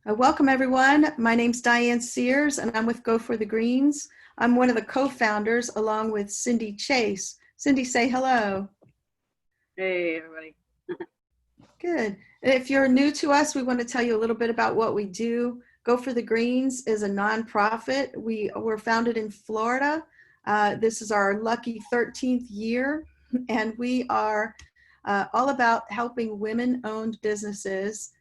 Welcome everyone. My name's Diane Sears and I'm with Go for the Greens. I'm one of the co-founders along with Cindy Chase. Cindy, say hello. Hey everybody. Good. If you're new to us, we want to tell you a little bit about what we do. Go for the Greens is a nonprofit. We were founded in Florida. This is our lucky 13th year, and we are all about helping women-owned businesses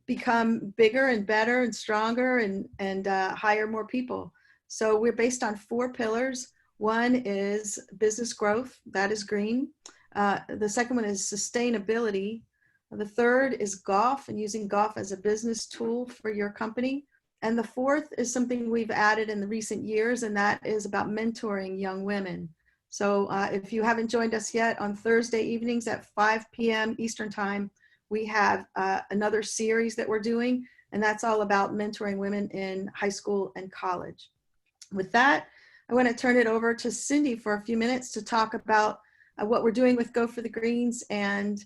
become bigger and better and stronger and hire more people. So we're based on 4 pillars. One is business growth, that is green. The second one is sustainability. The third is golf and using golf as a business tool for your company. And the fourth is something we've added in the recent years, and that is about mentoring young women. So if you haven't joined us yet, on Thursday evenings at 5 p.m. Eastern Time, we have another series that we're doing, and that's all about mentoring women in high school and college. With that, I want to turn it over to Cindy for a few minutes to talk about what we're doing with Go for the Greens and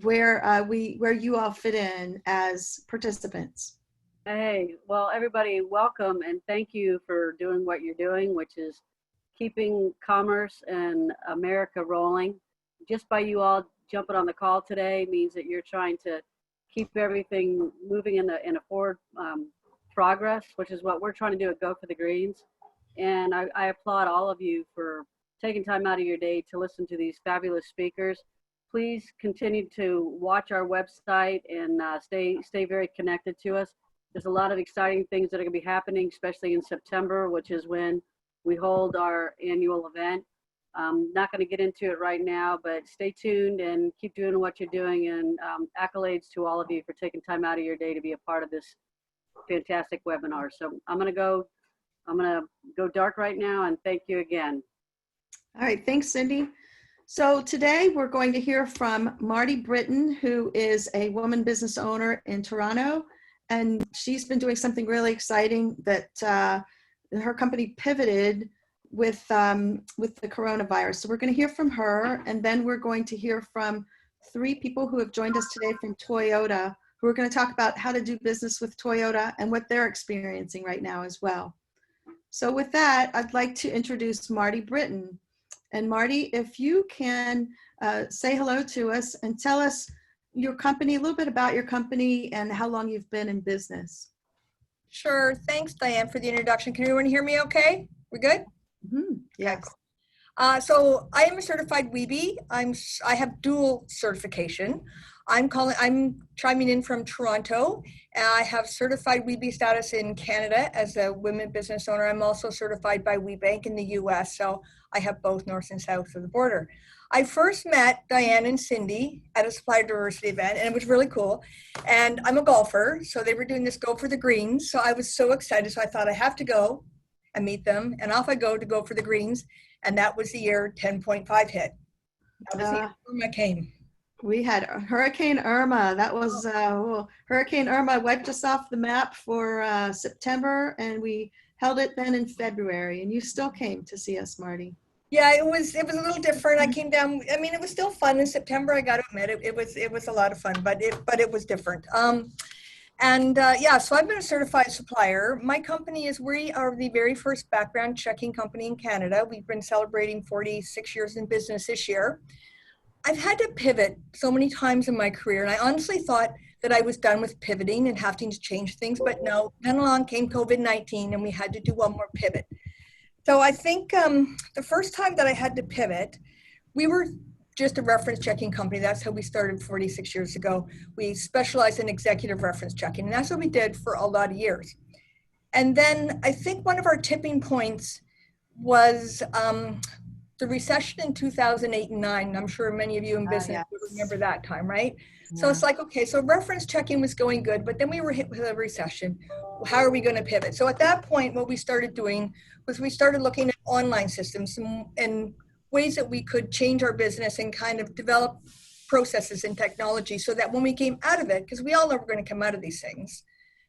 where you all fit in as participants. Hey, well, everybody, welcome and thank you for doing what you're doing, which is keeping commerce and America rolling. Just by you all jumping on the call today means that you're trying to keep everything moving in a forward progress, which is what we're trying to do at Go for the Greens. And I applaud all of you for taking time out of your day to listen to these fabulous speakers. Please continue to watch our website and stay very connected to us. There's a lot of exciting things that are going to be happening, especially in September, which is when we hold our annual event. I'm not going to get into it right now, but stay tuned and keep doing what you're doing. And accolades to all of you for taking time out of your day to be a part of this fantastic webinar. So I'm going to go dark right now, and thank you again. All right, thanks, Cindy. So today we're going to hear from Marty Britton, who is a woman business owner in Toronto, and she's been doing something really exciting that her company pivoted with the coronavirus. So we're going to hear from her, and then we're going to hear from 3 people who have joined us today from Toyota, who are going to talk about how to do business with Toyota and what they're experiencing right now as well. So with that, I'd like to introduce Marty Britton. And Marty, if you can say hello to us and tell us your company, a little bit about your company and how long you've been in business. Sure. Thanks, Diane, for the introduction. Can everyone hear me okay? We good? Mm-hmm. Yes. Okay. So I am a certified Weebie. I have dual certification. I'm chiming in from Toronto. I have certified Weebie status in Canada as a women business owner. I'm also certified by WeBank in the US. So I have both north and south of the border. I first met Diane and Cindy at a Supplier Diversity event, and it was really cool. And I'm a golfer, so they were doing this Go for the Greens. So I was so excited. So I thought I have to go and meet them. And off I go to Go for the Greens. And that was the year 10.5 hit. That was the year Irma came. We had Hurricane Irma. That was, Hurricane Irma wiped us off the map for September, and we held it then in February. And you still came to see us, Marty. Yeah, it was a little different. I came down. I mean, it was still fun in September. I got to admit, it was a lot of fun, but it was different. Yeah, so I've been a certified supplier. My company we are the very first background checking company in Canada. We've been celebrating 46 years in business this year. I've had to pivot so many times in my career, and I honestly thought that I was done with pivoting and having to change things, but no. Then along came COVID-19, and we had to do one more pivot. So I think the first time that I had to pivot, we were just a reference checking company. That's how we started 46 years ago. We specialized in executive reference checking, and that's what we did for a lot of years. And then I think one of our tipping points was the recession in 2008 and 9. I'm sure many of you in business would remember that time, right? Yeah. So it's like, okay, so reference checking was going good, but then we were hit with a recession. How are we going to pivot? So at that point, what we started doing was we started looking at online systems and ways that we could change our business and kind of develop processes and technology so that when we came out of it, because we all know we're going to come out of these things,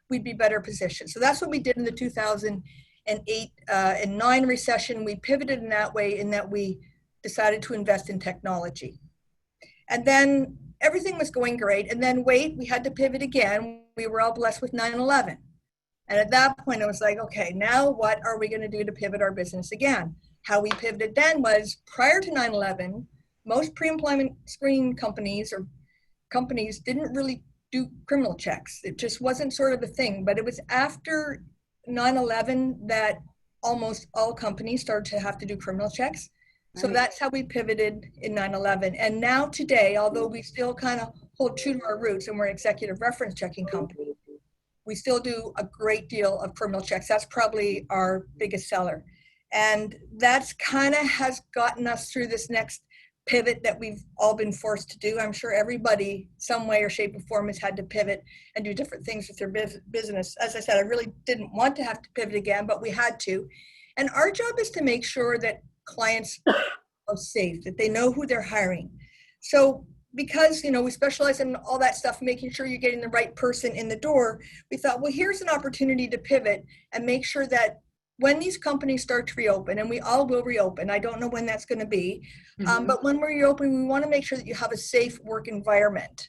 we'd be better positioned. So that's what we did in the 2008 and 9 recession. We pivoted in that way, in that we decided to invest in technology. And then everything was going great. And then wait, we had to pivot again. We were all blessed with 9/11. And at that point, I was like, okay, now what are we going to do to pivot our business again? How we pivoted then was prior to 9/11, most pre-employment screening companies or companies didn't really do criminal checks. It just wasn't sort of a thing. But it was after 9/11 that almost all companies started to have to do criminal checks. So that's how we pivoted in 9/11. And now today, although we still kind of hold true to our roots and we're an executive reference checking company, we still do a great deal of criminal checks. That's probably our biggest seller. And that's kind of has gotten us through this next pivot that we've all been forced to do. I'm sure everybody, some way or shape or form, has had to pivot and do different things with their business. As I said, I really didn't want to have to pivot again, but we had to. And our job is to make sure that clients are safe, that they know who they're hiring. So because, we specialize in all that stuff, making sure you're getting the right person in the door, we thought, well, here's an opportunity to pivot and make sure that when these companies start to reopen, and we all will reopen, I don't know when that's going to be, but when we reopen, we want to make sure that you have a safe work environment.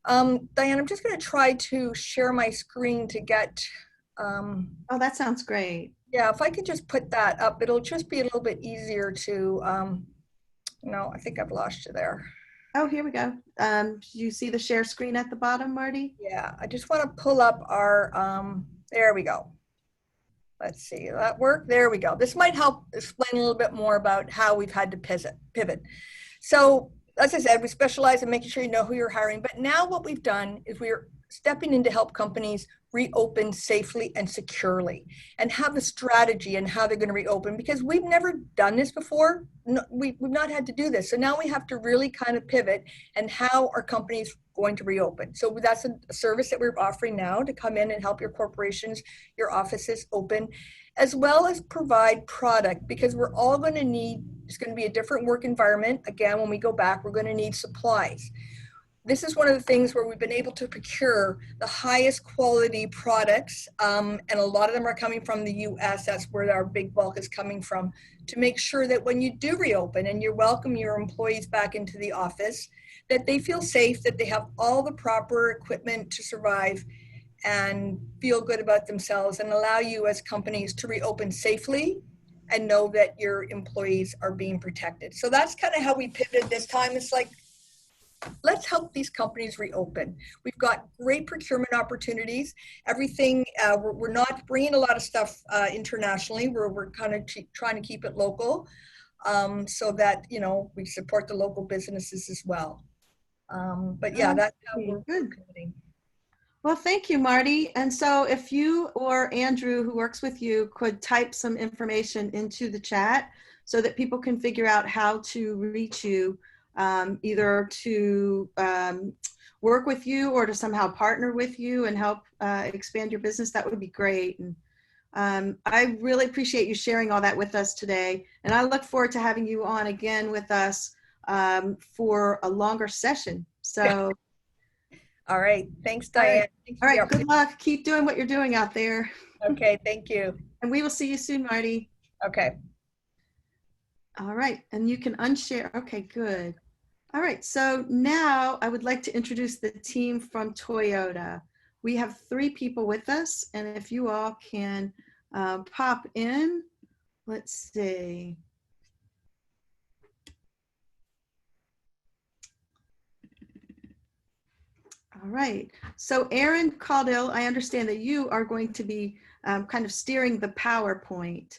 Diane, I'm just going to try to share my screen to get... oh, that sounds great. Yeah, if I could just put that up, it'll just be a little bit easier to, no, I think I've lost you there. Oh, here we go. You see the share screen at the bottom, Marty? Yeah, I just want to pull up our, there we go. Let's see, that work? There we go. This might help explain a little bit more about how we've had to pivot. So, as I said, we specialize in making sure you know who you're hiring, but now what we've done is we're stepping in to help companies reopen safely and securely and have a strategy and how they're going to reopen, because we've never done this before. No, we've not had to do this. So now we have to really kind of pivot and how are companies going to reopen. So that's a service that we're offering now to come in and help your corporations, your offices open, as well as provide product, because we're all going to need, it's going to be a different work environment. Again, when we go back, we're going to need supplies. This is one of the things where we've been able to procure the highest quality products, and a lot of them are coming from the US. That's where our big bulk is coming from, to make sure that when you do reopen and you welcome your employees back into the office, that they feel safe, that they have all the proper equipment to survive and feel good about themselves, and allow you as companies to reopen safely and know that your employees are being protected. So that's kind of how we pivoted this time. It's like, let's help these companies reopen. We've got great procurement opportunities. Everything, we're not bringing a lot of stuff internationally. We're kind of trying to keep it local, so that, we support the local businesses as well. But yeah, that's how we're pivoting. Well, thank you, Marty. And so if you or Andrew, who works with you, could type some information into the chat so that people can figure out how to reach you, either to work with you or to somehow partner with you and help expand your business, that would be great. And I really appreciate you sharing all that with us today. And I look forward to having you on again with us for a longer session. So. All right. Thanks, Diane. All right. Good luck. Keep doing what you're doing out there. Okay. Thank you. And we will see you soon, Marty. Okay. All right. And you can unshare. Okay, good. All right. So now I would like to introduce the team from Toyota. We have 3 people with us. And if you all can pop in, let's see. All right. So Erin Caudill, I understand that you are going to be kind of steering the PowerPoint.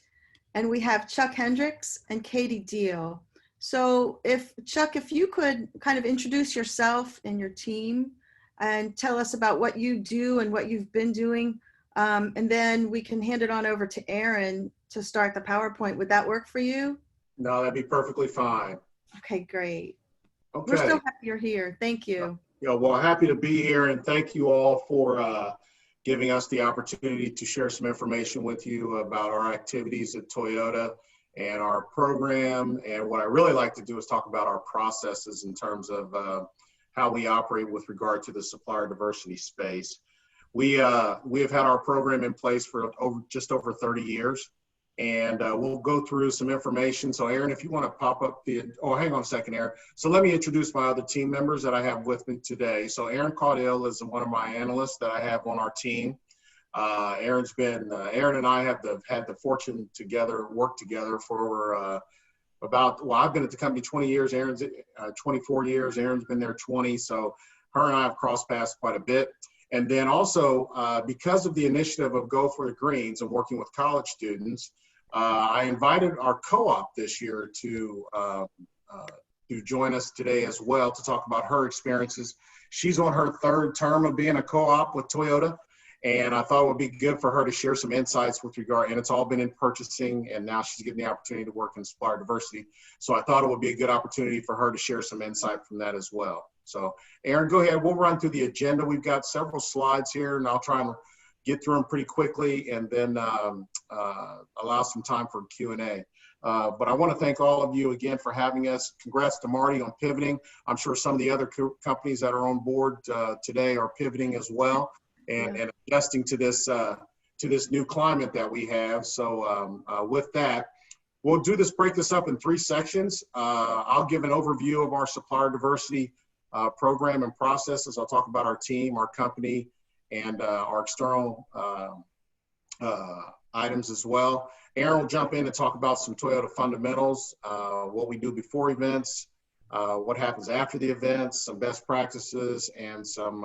And we have Chuck Hendrix and Katie Diehl. So Chuck, if you could kind of introduce yourself and your team and tell us about what you do and what you've been doing. And then we can hand it on over to Erin to start the PowerPoint. Would that work for you? No, that'd be perfectly fine. Okay, great. Okay. We're so happy you're here. Thank you. Well, happy to be here, and thank you all for giving us the opportunity to share some information with you about our activities at Toyota and our program. And what I really like to do is talk about our processes in terms of how we operate with regard to the supplier diversity space. We have had our program in place for just over 30 years. and we'll go through some information. So Erin, if you want to pop up oh, hang on a second, Erin. So let me introduce my other team members that I have with me today. So Erin Caudill is one of my analysts that I have on our team. Erin and I have had the fortune work together for I've been at the company 20 years, Erin's 24 years, Erin's been there 20, so her and I have crossed paths quite a bit. And then also, because of the initiative of Go for the Greens and working with college students, I invited our co-op this year to join us today as well to talk about her experiences. She's on her third term of being a co-op with Toyota. And I thought it would be good for her to share some insights with regard, and it's all been in purchasing, and now she's getting the opportunity to work in supplier diversity. So I thought it would be a good opportunity for her to share some insight from that as well. So Erin, go ahead. We'll run through the agenda. We've got several slides here, and I'll try and get through them pretty quickly, and then allow some time for Q&A. But I want to thank all of you again for having us. Congrats to Marty on pivoting. I'm sure some of the other companies that are on board today are pivoting as well. And adjusting to this new climate that we have. So with that, we'll break this up in 3 sections. I'll give an overview of our supplier diversity program and processes. I'll talk about our team, our company, and our external items as well. Erin will jump in and talk about some Toyota fundamentals, what we do before events, what happens after the events, some best practices, and some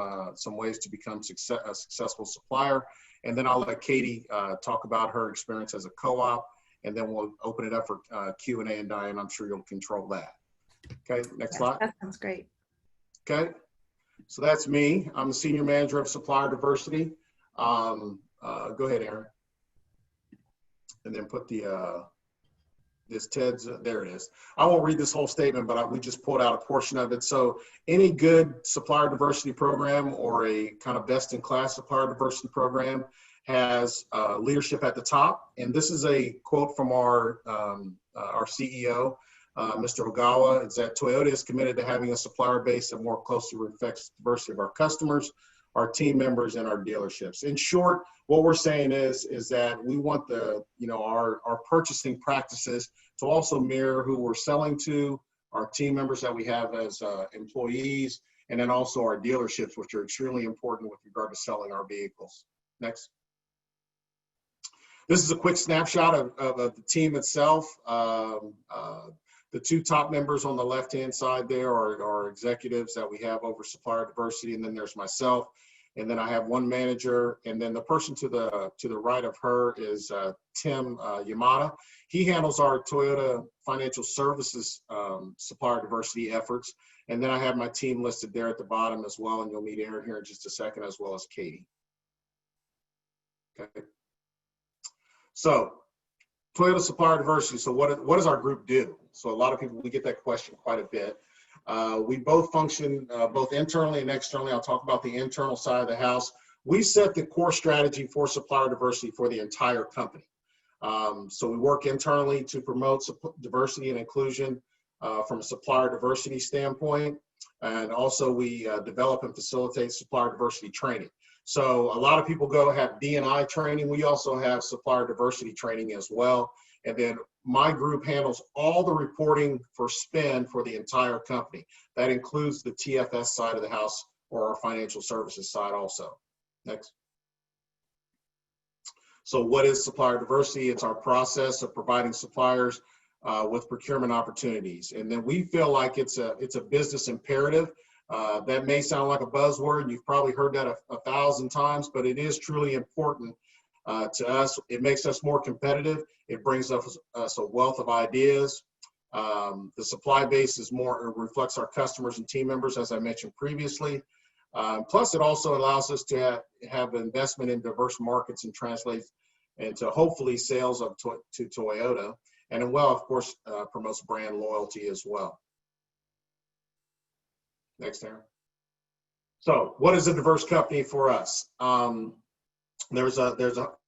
ways to become a successful supplier. And then I'll let Katie talk about her experience as a co-op, and then we'll open it up for Q&A, and Diane, I'm sure you'll control that. Okay, next slide. That sounds great. Okay, so that's me. I'm the Senior Manager of Supplier Diversity. Go ahead, Erin. And then put this TED's, there it is. I won't read this whole statement, but we just pulled out a portion of it. So any good supplier diversity program or a kind of best in class supplier diversity program has leadership at the top. And this is a quote from our CEO, Mr. Ogawa, is that Toyota is committed to having a supplier base that more closely reflects the diversity of our customers, our team members, and our dealerships. In short, what we're saying is that we want our purchasing practices to also mirror who we're selling to, our team members that we have as employees, and then also our dealerships, which are extremely important with regard to selling our vehicles. Next. This is a quick snapshot of the team itself. The 2 top members on the left-hand side there are executives that we have over supplier diversity, and then there's myself. And then I have 1 manager, and then the person to the right of her is Tim Yamada. He handles our Toyota Financial Services supplier diversity efforts. And then I have my team listed there at the bottom as well, and you'll meet Erin here in just a second, as well as Katie. Okay. So Toyota Supplier Diversity. So what does our group do? So a lot of people, we get that question quite a bit. We both function both internally and externally. I'll talk about the internal side of the house. We set the core strategy for supplier diversity for the entire company. So we work internally to promote diversity and inclusion from a supplier diversity standpoint. And also we develop and facilitate supplier diversity training. So a lot of people have D&I training. We also have supplier diversity training as well. And then my group handles all the reporting for spend for the entire company. That includes the TFS side of the house or our financial services side also. Next. So what is supplier diversity? It's our process of providing suppliers with procurement opportunities. And then we feel like it's a business imperative. That may sound like a buzzword, and you've probably heard that a 1,000 times, but it is truly important to us. It makes us more competitive. It brings us a wealth of ideas. The supply base reflects our customers and team members, as I mentioned previously. Plus, it also allows us to have investment in diverse markets and translate into hopefully sales to Toyota. And then, well, of course, promotes brand loyalty as well. Next, Erin. So what is a diverse company for us? There's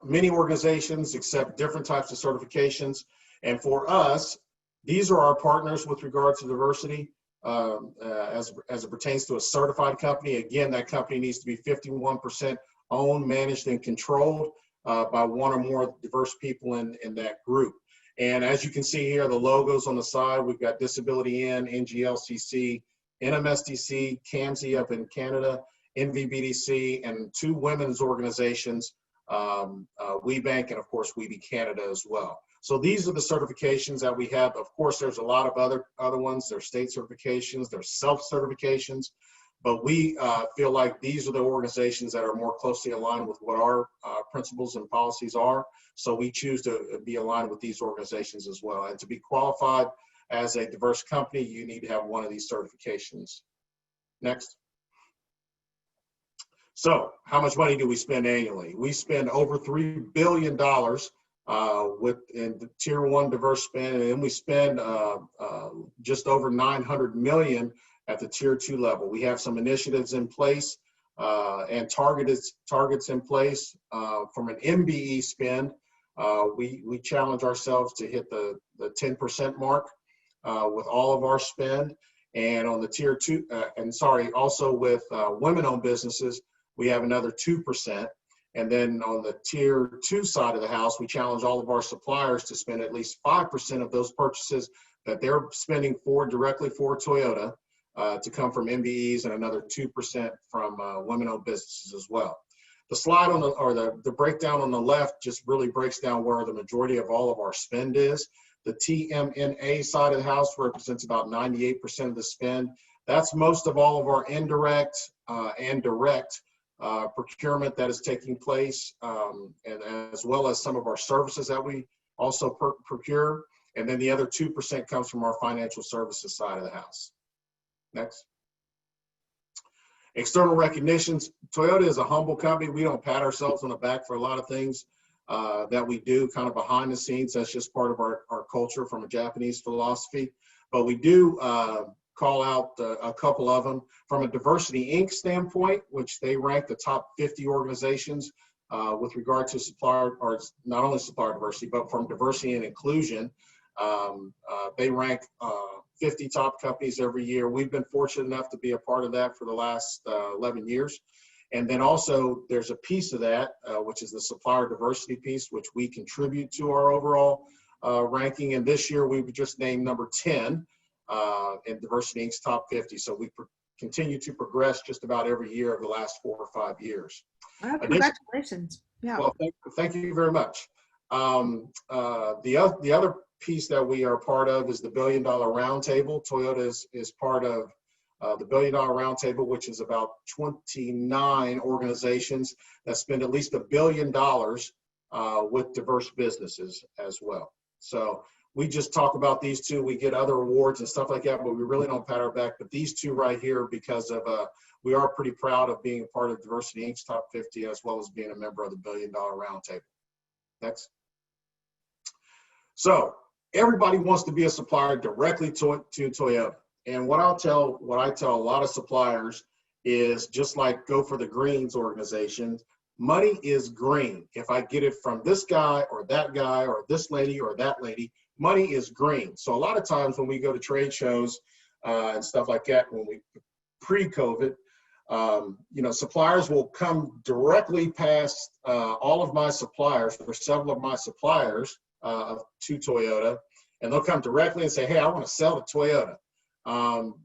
many organizations accept different types of certifications. And for us, these are our partners with regard to diversity as it pertains to a certified company. Again, that company needs to be 51% owned, managed, and controlled. by one or more diverse people in that group. And as you can see here, the logos on the side, we've got Disability In, NGLCC, NMSDC, CAMSI up in Canada, NVBDC, and 2 women's organizations, WeBank and of course WeBe Canada as well. So these are the certifications that we have. Of course, there's a lot of other ones. There's state certifications, there's self-certifications, but we feel like these are the organizations that are more closely aligned with what our principles and policies are. So we choose to be aligned with these organizations as well. And to be qualified as a diverse company, you need to have one of these certifications. Next. So how much money do we spend annually? We spend over $3 billion in the tier 1 diverse spend, and then we spend just over $900 million at the tier 2 level. We have some initiatives in place and targets in place from an MBE spend. We challenge ourselves to hit the 10% mark with all of our spend. And on the tier 2, also with women-owned businesses, we have another 2%. And then on the tier 2 side of the house, we challenge all of our suppliers to spend at least 5% of those purchases that they're spending directly for Toyota to come from MBEs, and another 2% from women-owned businesses as well. The slide on the breakdown on the left just really breaks down where the majority of all of our spend is. The TMNA side of the house represents about 98% of the spend. That's most of all of our indirect and direct procurement that is taking place, and as well as some of our services that we also procure. And then the other 2% comes from our financial services side of the house. Next. External recognitions. Toyota is a humble company. We don't pat ourselves on the back for a lot of things that we do kind of behind the scenes. That's just part of our culture from a Japanese philosophy. But we do call out a couple of them. From a Diversity Inc. standpoint, which they rank the top 50 organizations with regard to supplier, or not only supplier diversity, but from diversity and inclusion. They rank 50 top companies every year. We've been fortunate enough to be a part of that for the last 11 years. And then also there's a piece of that, which is the supplier diversity piece, which we contribute to our overall ranking. And this year we were just named number 10 in Diversity Inc.'s top 50. So we continue to progress just about every year of the last 4 or 5 years. Congratulations. Yeah. Well, thank you very much. The other piece that we are part of is the $1 Billion Roundtable. Toyota is part of the $1 Billion Roundtable, which is about 29 organizations that spend at least $1 billion with diverse businesses as well. So we just talk about these two. We get other awards and stuff like that, but we really don't pat our back. But these two right here, because of we are pretty proud of being a part of Diversity Inc.'s top 50, as well as being a member of the $1 Billion Roundtable. Next. So everybody wants to be a supplier directly to Toyota. And what I tell a lot of suppliers is, just like Go for the Greens organization, money is green. If I get it from this guy or this lady or that lady, money is green. So a lot of times when we go to trade shows and stuff like that, when we pre-COVID, suppliers will come directly past all of my suppliers, or several of my suppliers to Toyota, and they'll come directly and say, hey, I want to sell to Toyota.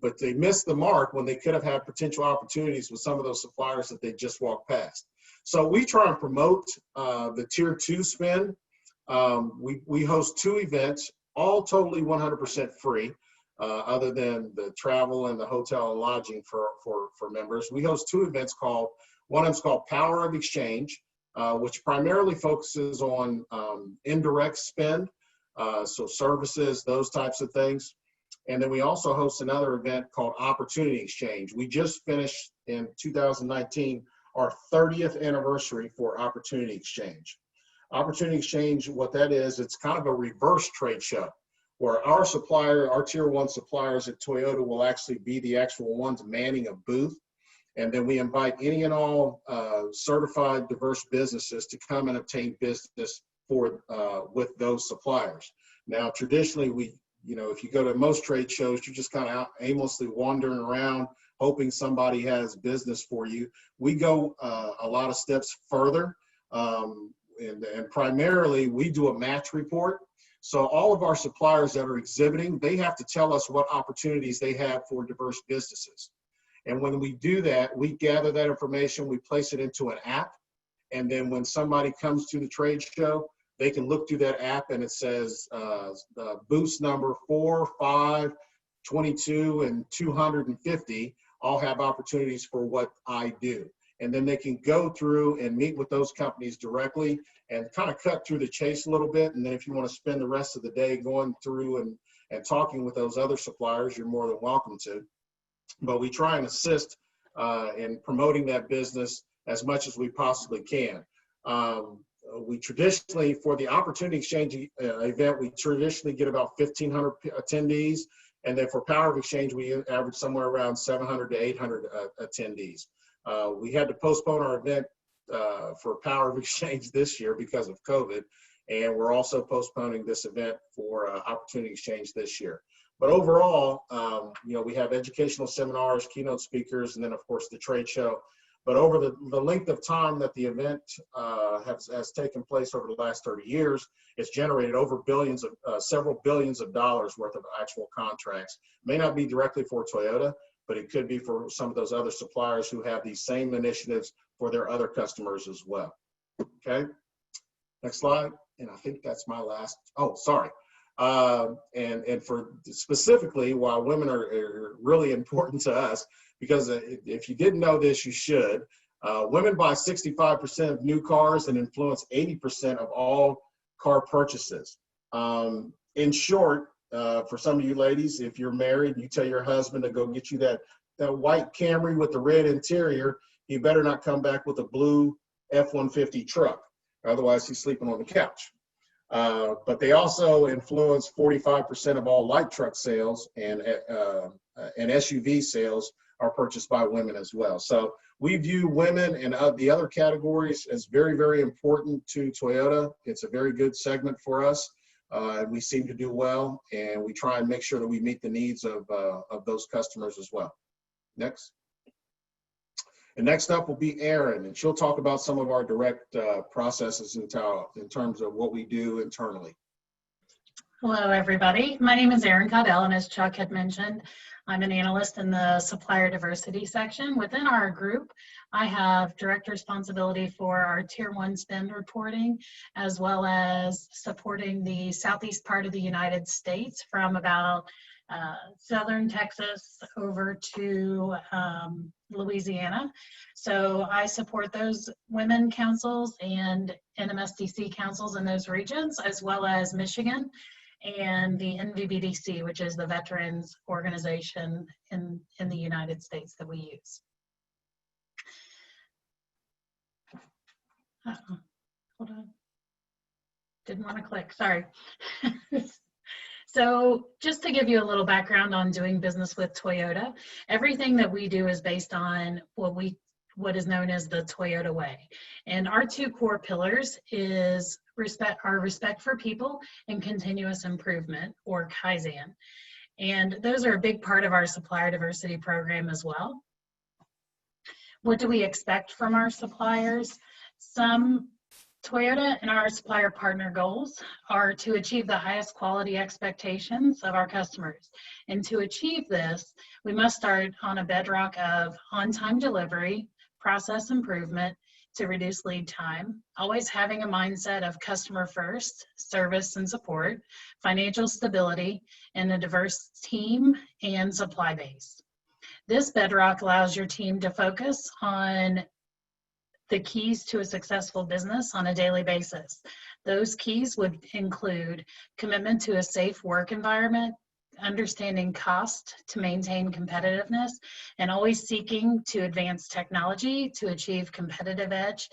But they missed the mark when they could have had potential opportunities with some of those suppliers that they just walked past. So we try and promote the tier 2 spend. We host 2 events, all totally 100% free, other than the travel and the hotel and lodging for members. We host 2 events one of them's called Power of Exchange, which primarily focuses on indirect spend, so services, those types of things. And then we also host another event called Opportunity Exchange. We just finished in 2019 our 30th anniversary for Opportunity Exchange. Opportunity Exchange, what that is, it's kind of a reverse trade show where our tier 1 suppliers at Toyota will actually be the actual ones manning a booth. And then we invite any and all certified diverse businesses to come and obtain business with those suppliers. Now, traditionally, if you go to most trade shows, you're just kind of out aimlessly wandering around, hoping somebody has business for you. We go a lot of steps further, and primarily we do a match report. So all of our suppliers that are exhibiting, they have to tell us what opportunities they have for diverse businesses. And when we do that, we gather that information, we place it into an app. And then when somebody comes to the trade show, they can look through that app and it says booths number 4, 5, 22, and 250 all have opportunities for what I do. And then they can go through and meet with those companies directly and kind of cut through the chase a little bit. And then if you want to spend the rest of the day going through and talking with those other suppliers, you're more than welcome to. But we try and assist in promoting that business as much as we possibly can. We traditionally, for the Opportunity Exchange event, we traditionally get about 1,500 attendees. And then for Power of Exchange, we average somewhere around 700 to 800 attendees. We had to postpone our event for Power of Exchange this year because of COVID. And we're also postponing this event for Opportunity Exchange this year. But overall, we have educational seminars, keynote speakers, and then of course the trade show. But over the length of time that the event has taken place over the last 30 years, it's generated over several billions of dollars worth of actual contracts. May not be directly for Toyota, but it could be for some of those other suppliers who have these same initiatives for their other customers as well. Okay, next slide. And I think that's my last, oh, sorry. And for specifically, why women are really important to us, because if you didn't know this, you should. Women buy 65% of new cars and influence 80% of all car purchases. In short, for some of you ladies, if you're married, you tell your husband to go get you that white Camry with the red interior, he better not come back with a blue F-150 truck. Otherwise, he's sleeping on the couch. But they also influence 45% of all light truck sales, and SUV sales are purchased by women as well. So we view women and the other categories as very, very important to Toyota. It's a very good segment for us. And we seem to do well, and we try and make sure that we meet the needs of those customers as well. Next. And next up will be Erin, and she'll talk about some of our direct processes in terms of what we do internally. Hello, everybody. My name is Erin Caudill, and as Chuck had mentioned, I'm an analyst in the Supplier Diversity section. Within our group, I have direct responsibility for our Tier 1 spend reporting, as well as supporting the southeast part of the United States from about southern Texas over to Louisiana. So I support those women councils and NMSDC councils in those regions, as well as Michigan and the NVBDC, which is the veterans organization in the United States that we use. Hold on. Didn't want to click, sorry. So just to give you a little background on doing business with Toyota, everything that we do is based on what is known as the Toyota way. And our two core pillars is respect for people and continuous improvement, or Kaizen. And those are a big part of our supplier diversity program as well. What do we expect from our suppliers? Toyota and our supplier partner goals are to achieve the highest quality expectations of our customers. And to achieve this, we must start on a bedrock of on-time delivery, process improvement to reduce lead time, always having a mindset of customer first, service and support, financial stability, and a diverse team and supply base. This bedrock allows your team to focus on the keys to a successful business on a daily basis. Those keys would include commitment to a safe work environment, understanding cost to maintain competitiveness, and always seeking to advance technology to achieve competitive edge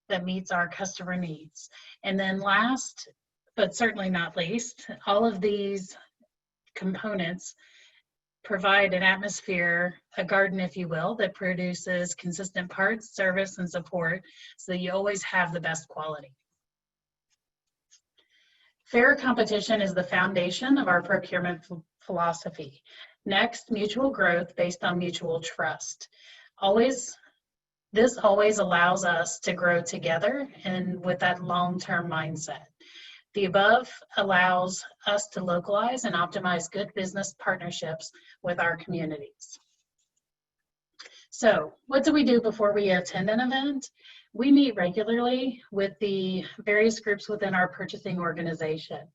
that meets our customer needs. And then last, but certainly not least, all of these components provide an atmosphere, a garden, if you will, that produces consistent parts, service, and support so that you always have the best quality. Fair competition is the foundation of our procurement philosophy. Next, mutual growth based on mutual trust. Always This always allows us to grow together and with that long-term mindset. The above allows us to localize and optimize good business partnerships with our communities. So what do we do before we attend an event? We meet regularly with the various groups within our purchasing organization.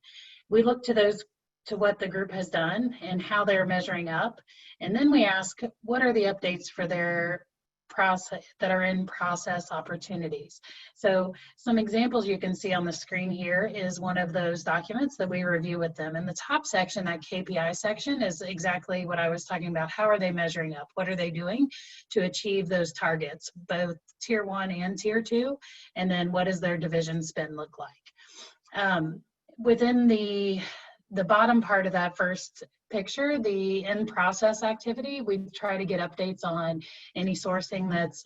We look to what the group has done and how they're measuring up. And then we ask, what are the updates for their process that are in process opportunities? So some examples you can see on the screen here is one of those documents that we review with them. In the top section, that KPI section, is exactly what I was talking about. How are they measuring up? What are they doing to achieve those targets, both tier 1 and tier 2? And then what does their division spend look like? Within the bottom part of that first picture, the in-process activity, we try to get updates on any sourcing that's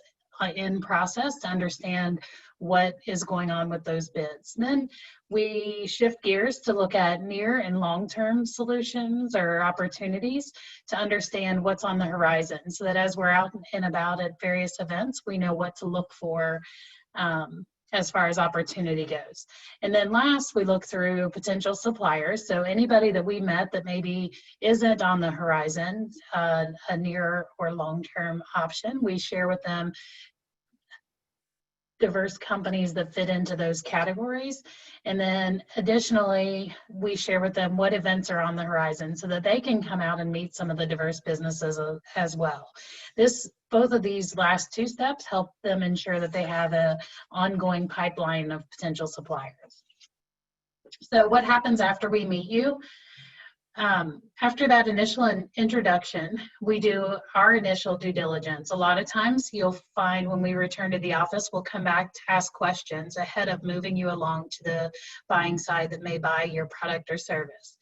in process to understand what is going on with those bids. Then we shift gears to look at near and long-term solutions or opportunities to understand what's on the horizon, so that as we're out and about at various events, we know what to look for as far as opportunity goes. And then last, we look through potential suppliers. So anybody that we met that maybe isn't on the horizon, a near or long-term option, we share with them diverse companies that fit into those categories. And then additionally, we share with them what events are on the horizon so that they can come out and meet some of the diverse businesses as well. Both of these last two steps help them ensure that they have an ongoing pipeline of potential suppliers. So what happens after we meet you? After that initial introduction, we do our initial due diligence. A lot of times you'll find when we return to the office, we'll come back to ask questions ahead of moving you along to the buying side that may buy your product or service.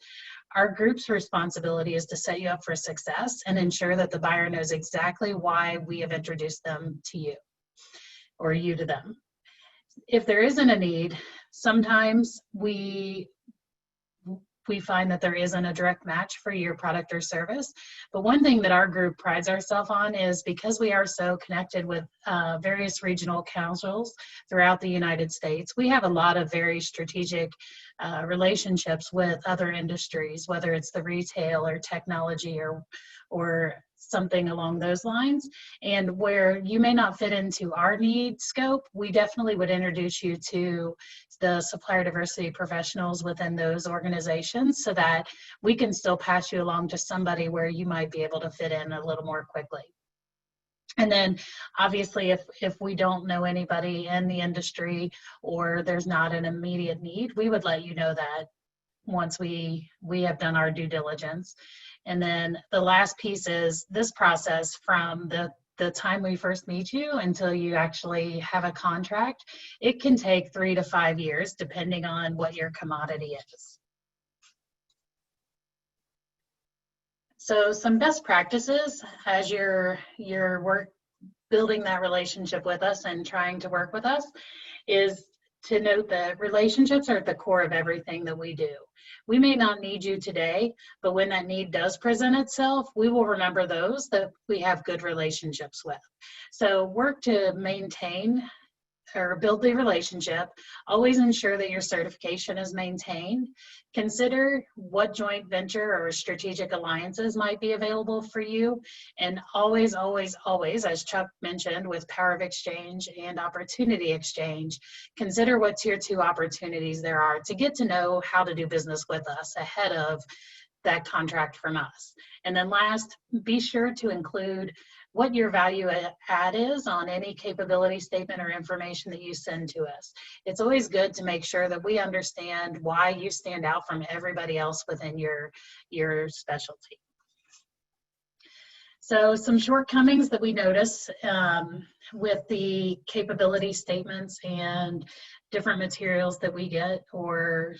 Our group's responsibility is to set you up for success and ensure that the buyer knows exactly why we have introduced them to you or you to them. If there isn't a need, sometimes we find that there isn't a direct match for your product or service. But one thing that our group prides ourselves on is because we are so connected with various regional councils throughout the United States, we have a lot of very strategic relationships with other industries, whether it's the retail or technology or something along those lines. And where you may not fit into our need scope, we definitely would introduce you to the supplier diversity professionals within those organizations so that we can still pass you along to somebody where you might be able to fit in a little more quickly. And then obviously if we don't know anybody in the industry or there's not an immediate need, we would let you know that once we have done our due diligence. And then the last piece is this process from the time we first meet you until you actually have a contract. It can take 3 to 5 years depending on what your commodity is. So some best practices as you're building that relationship with us and trying to work with us is to note that relationships are at the core of everything that we do. We may not need you today, but when that need does present itself, we will remember those that we have good relationships with. So work to maintain or build the relationship. Always ensure that your certification is maintained. Consider what joint venture or strategic alliances might be available for you. And always, always, always, as Chuck mentioned, with power of exchange and opportunity exchange, consider what tier 2 opportunities there are to get to know how to do business with us ahead of that contract from us. And then last, be sure to include what your value add is on any capability statement or information that you send to us. It's always good to make sure that we understand why you stand out from everybody else within your specialty. So some shortcomings that we notice with the capability statements and different materials that we get or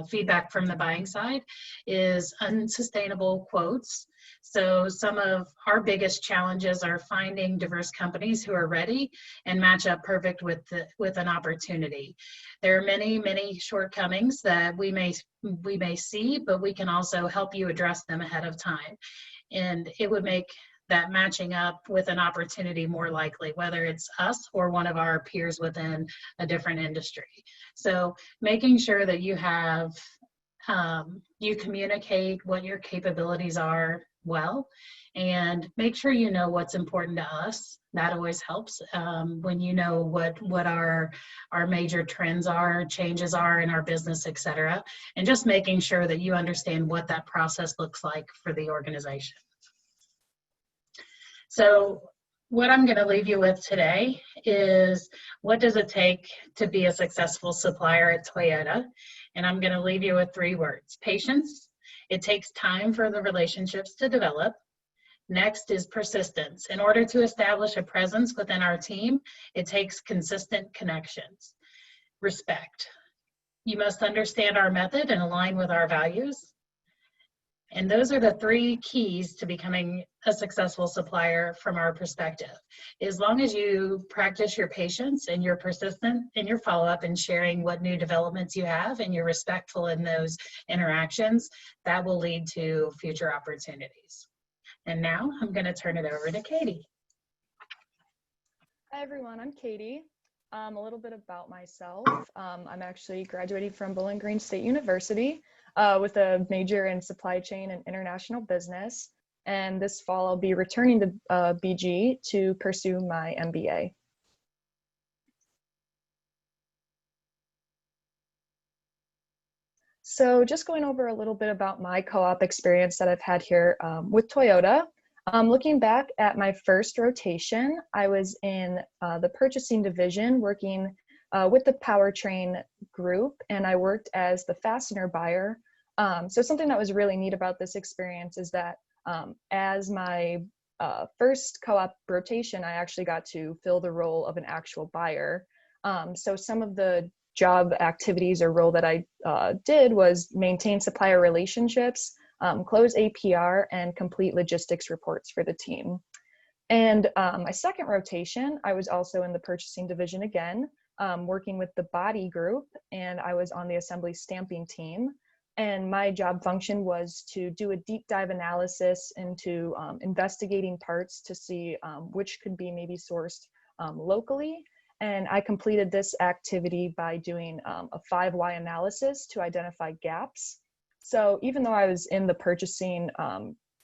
feedback from the buying side is unsustainable quotes. So some of our biggest challenges are finding diverse companies who are ready and match up perfect with an opportunity. There are many, many shortcomings that we may see, but we can also help you address them ahead of time. And it would make that matching up with an opportunity more likely, whether it's us or one of our peers within a different industry. So making sure that you have, you communicate what your capabilities are well, and make sure you know what's important to us. That always helps when you know what our major trends are, changes are in our business, et cetera, and just making sure that you understand what that process looks like for the organization. So what I'm going to leave you with today is, what does it take to be a successful supplier at Toyota? And I'm going to leave you with 3 words: patience. It takes time for the relationships to develop. Next is persistence. In order to establish a presence within our team, it takes consistent connections. Respect. You must understand our method and align with our values. And those are the 3 keys to becoming a successful supplier from our perspective. As long as you practice your patience and you're persistent in your follow-up and sharing what new developments you have, and you're respectful in those interactions, that will lead to future opportunities. And now I'm going to turn it over to Katie. Hi everyone, I'm Katie. A little bit about myself. I'm actually graduating from Bowling Green State University with a major in supply chain and international business. And this fall I'll be returning to BG to pursue my MBA. So just going over a little bit about my co-op experience that I've had here with Toyota. Looking back at my first rotation, I was in the purchasing division working with the powertrain group, and I worked as the fastener buyer. So something that was really neat about this experience is that as my first co-op rotation, I actually got to fill the role of an actual buyer. So some of the job activities or role that I did was maintain supplier relationships, close APR, and complete logistics reports for the team. And my second rotation, I was also in the purchasing division again, working with the body group, and I was on the assembly stamping team. And my job function was to do a deep dive analysis into investigating parts to see which could be maybe sourced locally. And I completed this activity by doing a 5 why analysis to identify gaps. So even though I was in the purchasing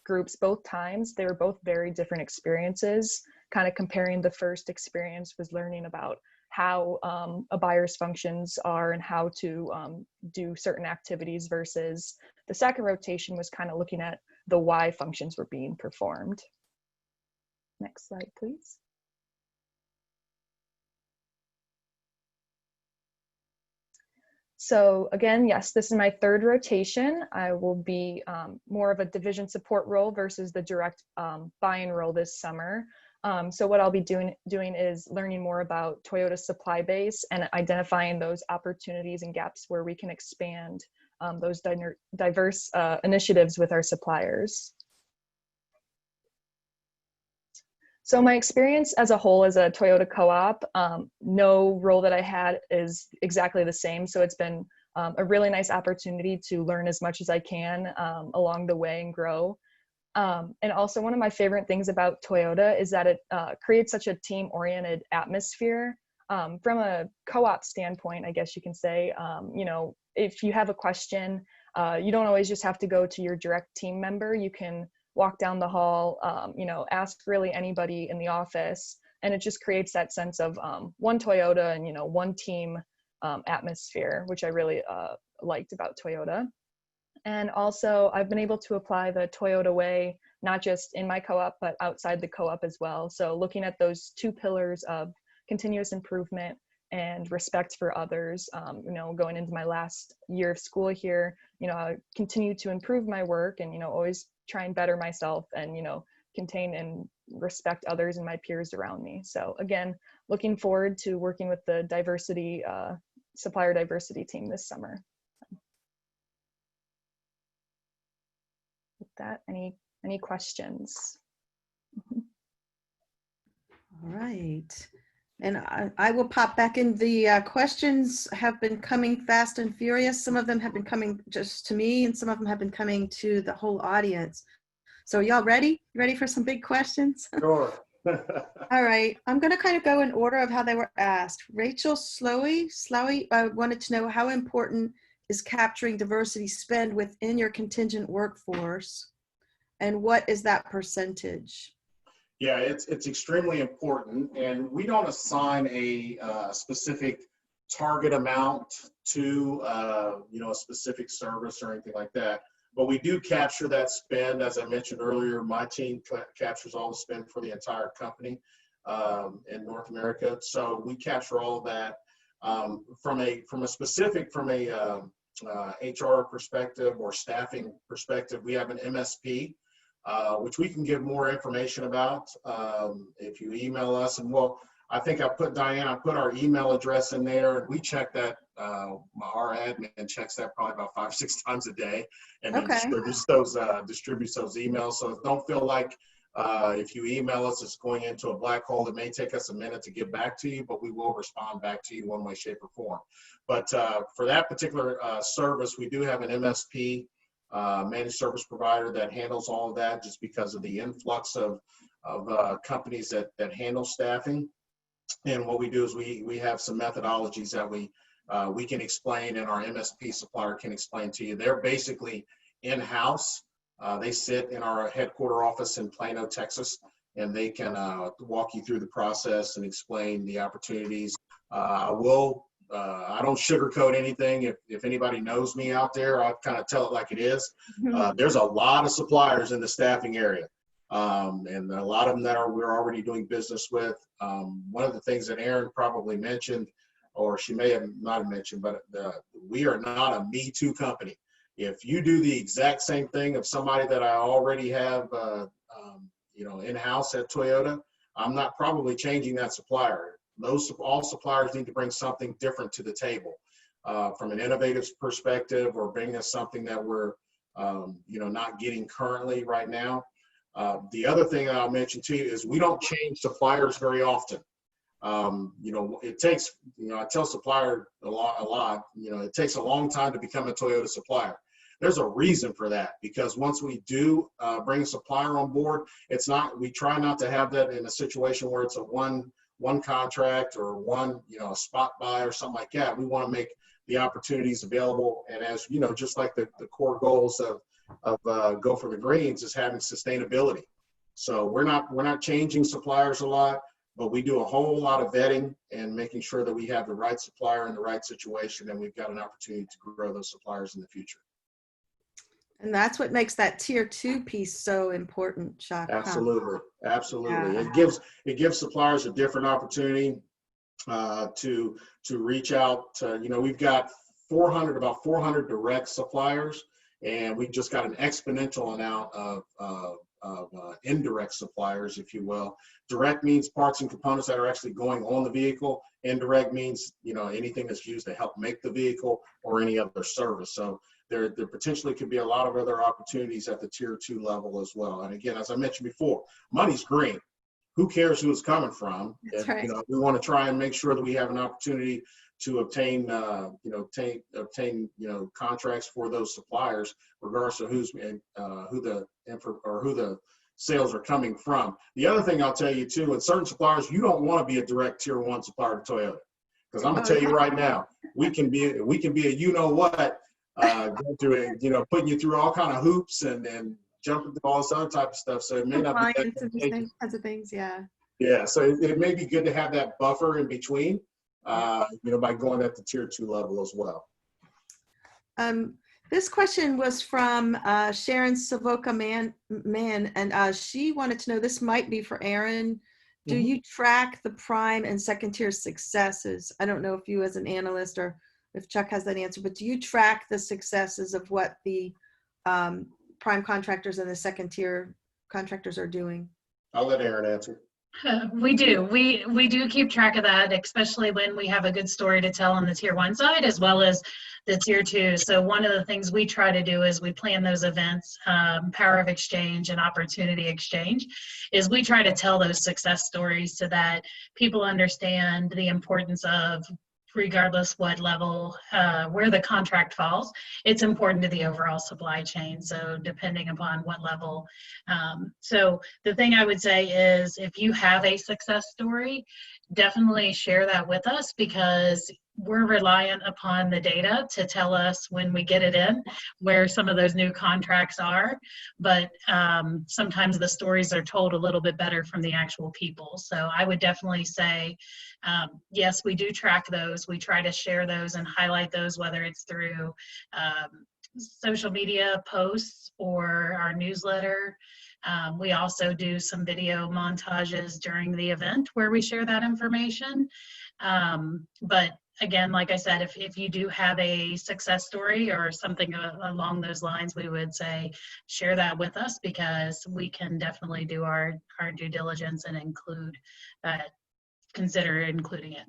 groups both times, they were both very different experiences. Kind of comparing, the first experience was learning about how a buyer's functions are and how to do certain activities, versus the second rotation was kind of looking at the why functions were being performed. Next slide, please. So again, yes, this is my third rotation. I will be more of a division support role versus the direct buying role this summer. So what I'll be doing is learning more about Toyota's supply base and identifying those opportunities and gaps where we can expand those diverse initiatives with our suppliers. So my experience as a whole as a Toyota co-op, no role that I had is exactly the same. So it's been a really nice opportunity to learn as much as I can along the way and grow. And also one of my favorite things about Toyota is that it creates such a team-oriented atmosphere. From a co-op standpoint, I guess you can say, you know, if you have a question, you don't always just have to go to your direct team member. You can walk down the hall, you know, ask really anybody in the office, and it just creates that sense of one Toyota and, you know, one team atmosphere, which I really liked about Toyota. And also I've been able to apply the Toyota way, not just in my co-op, but outside the co-op as well. So looking at those 2 pillars of continuous improvement and respect for others, you know, going into my last year of school here, you know, I continue to improve my work and, you know, always try and better myself and, you know, contain and respect others and my peers around me. So again, looking forward to working with the diversity, supplier diversity team this summer. With that, any questions? All right. And I will pop back in. The questions have been coming fast and furious. Some of them have been coming just to me, and some of them have been coming to the whole audience. So y'all ready? Ready for some big questions? Sure. All right. I'm going to kind of go in order of how they were asked. Rachel Slowy wanted to know how important is capturing diversity spend within your contingent workforce, and what is that percentage? Yeah, it's extremely important, and we don't assign a specific target amount to a specific service or anything like that. But we do capture that spend. As I mentioned earlier, my team captures all the spend for the entire company in North America. So we capture all of that from a HR perspective or staffing perspective. We have an MSP, which we can give more information about if you email us. And I think I put our email address in there, and we check that. Our admin checks that probably about 5 or 6 times a day, and then distributes those emails. So don't feel like if you email us, it's going into a black hole. It may take us a minute to get back to you, but we will respond back to you one way, shape, or form. But for that particular service, we do have an MSP, managed service provider, that handles all of that, just because of the influx of companies that handle staffing. And what we do is we have some methodologies that we can explain, and our MSP supplier can explain to you. They're basically in-house. They sit in our headquarter office in Plano, Texas, and they can walk you through the process and explain the opportunities. I don't sugarcoat anything. If anybody knows me out there, I kind of tell it like it is. There's a lot of suppliers in the staffing area. And a lot of them that we're already doing business with. One of the things that Erin probably mentioned, or she may have not mentioned, but we are not a Me Too company. If you do the exact same thing of somebody that I already have, in-house at Toyota, I'm not probably changing that supplier. All suppliers need to bring something different to the table, from an innovative perspective, or bring us something that we're, not getting currently right now. The other thing I'll mention to you is we don't change suppliers very often. It takes, I tell supplier a lot, it takes a long time to become a Toyota supplier. There's a reason for that, because once we do bring a supplier on board, we try not to have that in a situation where it's a one contract or one, a spot buy or something like that. We want to make the opportunities available. And as just like the core goals of Go for the Greens is having sustainability. So we're not changing suppliers a lot, but we do a whole lot of vetting and making sure that we have the right supplier in the right situation, and we've got an opportunity to grow those suppliers in the future. And that's what makes that tier 2 piece so important, Chuck. Absolutely. Absolutely. Yeah. It gives suppliers a different opportunity to reach out to, we've got about 400 direct suppliers, and we've just got an exponential amount of indirect suppliers, if you will. Direct means parts and components that are actually going on the vehicle. Indirect means, anything that's used to help make the vehicle or any other service. So there potentially could be a lot of other opportunities at the tier 2 level as well. And again, as I mentioned before, money's green. Who cares who it's coming from? That's right. We want to try and make sure that we have an opportunity to obtain contracts for those suppliers, regardless of who the sales are coming from. The other thing I'll tell you too, in certain suppliers, you don't want to be a direct tier 1 supplier to Toyota, because I'm gonna tell you right now, we can be a going through it, putting you through all kind of hoops and jumping through all this other type of stuff. So it may not be those kinds of things, yeah. Yeah, so it may be good to have that buffer in between, by going at the tier 2 level as well. This question was from Sharon Savoca Man, and she wanted to know, this might be for Erin. Do you track the prime and second tier successes? I don't know if you as an analyst or if Chuck has that answer, but do you track the successes of what the prime contractors and the second tier contractors are doing? I'll let Erin answer. We do. We do keep track of that, especially when we have a good story to tell on the tier 1 side as well as the tier 2. So one of the things we try to do is we plan those events, Power of Exchange and Opportunity Exchange, is we try to tell those success stories so that people understand the importance of regardless what level, where the contract falls, it's important to the overall supply chain. So depending upon what level. So the thing I would say is if you have a success story, definitely share that with us, because we're reliant upon the data to tell us when we get it in where some of those new contracts are. But sometimes the stories are told a little bit better from the actual people. So I would definitely say, yes, we do track those. We try to share those and highlight those, whether it's through social media posts or our newsletter. We also do some video montages during the event where we share that information. But again, like I said, if you do have a success story or something along those lines, we would say share that with us, because we can definitely do our due diligence and include that, consider including it.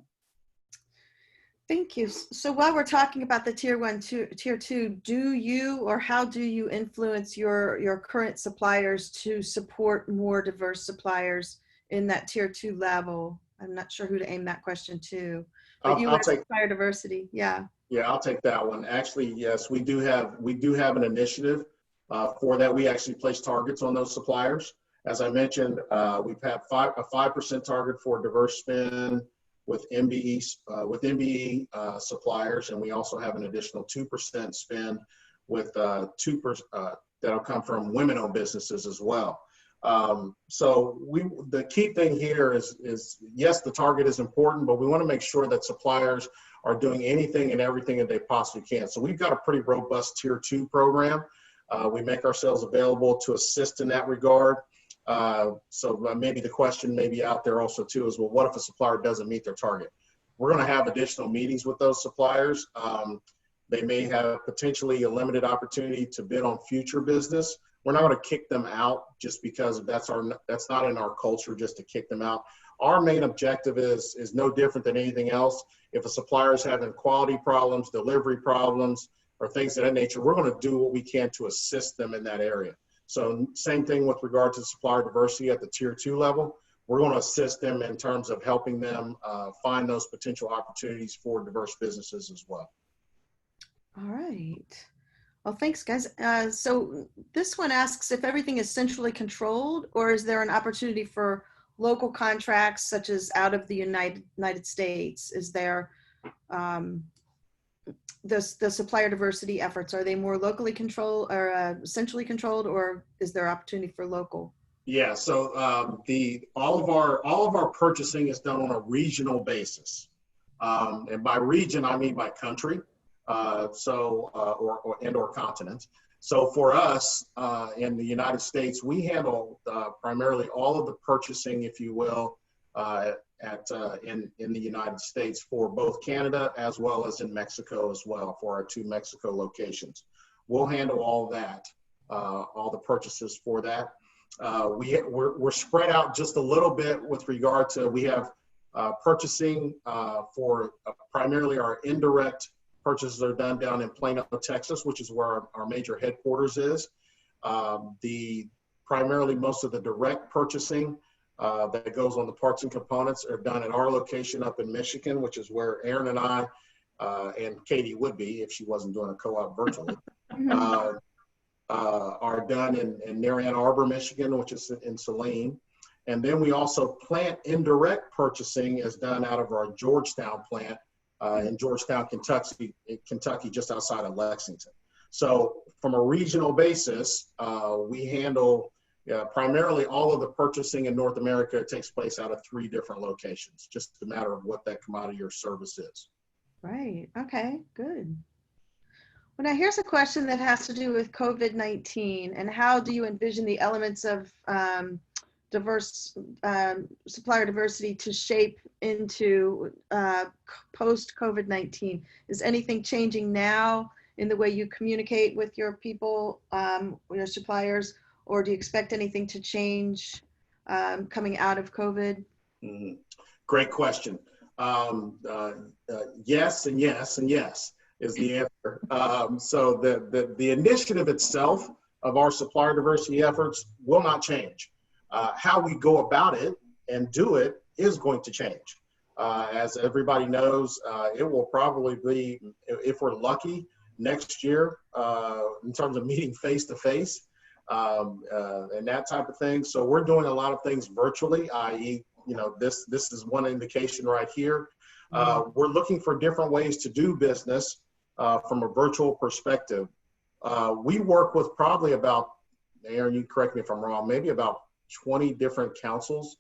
Thank you. So while we're talking about the tier 1, tier 2, do you, or how do you influence your current suppliers to support more diverse suppliers in that tier 2 level? I'm not sure who to aim that question to, but you as Supplier Diversity, yeah. Yeah, I'll take that one. Actually, yes, we do have an initiative for that. We actually place targets on those suppliers. As I mentioned, we've had a 5% target for diverse spend with MBE suppliers, and we also have an additional 2% spend with 2% that'll come from women-owned businesses as well. So the key thing here is yes, the target is important, but we want to make sure that suppliers are doing anything and everything that they possibly can. So we've got a pretty robust tier 2 program. We make ourselves available to assist in that regard. So maybe the question maybe out there also too is, well, what if a supplier doesn't meet their target? We're going to have additional meetings with those suppliers. They may have potentially a limited opportunity to bid on future business. We're not going to kick them out just because that's not in our culture, just to kick them out. Our main objective is no different than anything else. If a supplier is having quality problems, delivery problems, or things of that nature, we're going to do what we can to assist them in that area. So same thing with regard to supplier diversity at the tier 2 level. We're going to assist them in terms of helping them find those potential opportunities for diverse businesses as well. All right. Well, thanks, guys. So this one asks if everything is centrally controlled, or is there an opportunity for local contracts such as out of the United States? Is there the supplier diversity efforts, are they more locally controlled or centrally controlled, or is there opportunity for local? Yeah, so all of our purchasing is done on a regional basis, and by region I mean by country, or continent. So for us in the United States, we handle primarily all of the purchasing, if you will, in the United States for both Canada as well as in Mexico as well for our 2 Mexico locations. We'll handle all that, all the purchases for that. We're spread out just a little bit with regard to, we have purchasing for primarily our indirect purchases are done down in Plano, Texas, which is where our major headquarters is. Primarily most of the direct purchasing that goes on the parts and components are done at our location up in Michigan, which is where Erin and I, and Katie would be if she wasn't doing a co-op virtually, are done in near Ann Arbor, Michigan, which is in Saline. And then we also indirect purchasing is done out of our Georgetown plant in Georgetown, Kentucky, just outside of Lexington. So from a regional basis, we handle primarily all of the purchasing in North America. It takes place out of 3 different locations, just a matter of what that commodity or service is. Right. Okay, good. Well, now here's a question that has to do with COVID-19 and how do you envision the elements of supplier diversity to shape into post-COVID-19? Is anything changing now in the way you communicate with your people, your suppliers, or do you expect anything to change coming out of COVID? Great question. Yes and yes and yes is the answer. So the initiative itself of our supplier diversity efforts will not change. How we go about it and do it is going to change. As everybody knows, it will probably be, if we're lucky, next year in terms of meeting face to face and that type of thing. So we're doing a lot of things virtually, i.e., this is one indication right here. We're looking for different ways to do business from a virtual perspective. We work with probably about, Erin, you correct me if I'm wrong, maybe about 20 different councils